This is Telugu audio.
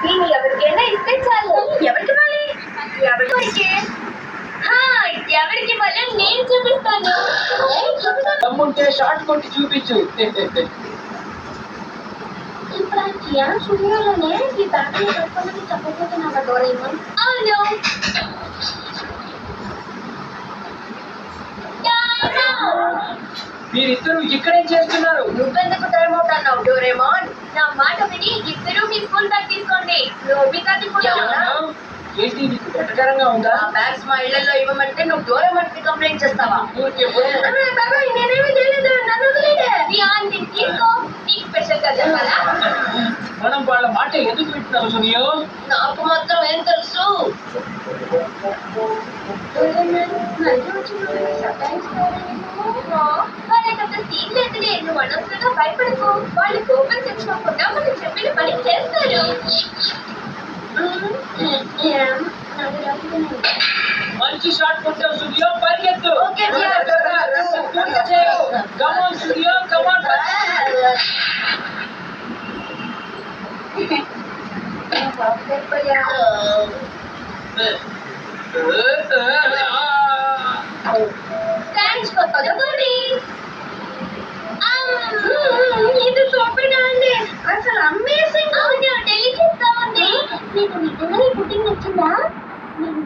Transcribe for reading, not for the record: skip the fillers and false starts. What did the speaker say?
నేను ఎవరికైనా ఇస్తే చాలు. ఎవరికి ఇవ్వాలి? ఎవరికి ఇవ్వాలి నేను చూపిస్తాను. తమ్ముంటే షార్ట్ కొట్టి చూపించు. ఇప్పుడు ఆ కియా స్టూడియోలోనే ఈ బ్యాగ్ లో పెట్టుకుని చెప్పబోతున్నావా డోరేమోన్? అవును. మీరిద్దరు ఇక్కడేం చేస్తున్నారు? నువ్వెందుకు టైం అవుట్ అన్నావు డోరేమోన్? నా మాట విని ఇద్దరు మీ స్కూల్ బ్యాగ్ తీసుకోండి. నోబితాది కూడా ఏంటి నీకు వెటకరంగా ఉందా? ఆ బ్యాగ్స్ మా ఇళ్లలో ఇవ్వమంటే నువ్వు డోరేమోన్ కి కంప్లైంట్ చేస్తావా? బాబాయ్ నేనేమి చేయలేదు, నన్ను వదిలేయ్. నీ ఆంటీ తీసుకో, నీకు స్పెషల్ గా చెప్పాలా? మనం వాళ్ళ మాట ఎందుకు వింటున్నావు సునియో? నాకు మాత్రం ఏం తెలుసు. వాళ్ళకంత సీన్ లేదులే, నువ్వు అనవసరంగా భయపడకు. వాళ్ళు కోపం తెచ్చుకోకుండా మనం చెప్పిన పని చేస్తారు. మంచి షాట్ కొట్టావు సునియో, పరిగెత్తు. Okay come on Suneo, come on. Thanks for కలబడి. ఇది సూపర్ గా ఉంది, అసలు అమేజింగ్. అవును, డెలిషియస్ గా ఉంది. నీకు నిజంగా ఈ పుట్టింగ్ నచ్చిందా? నేను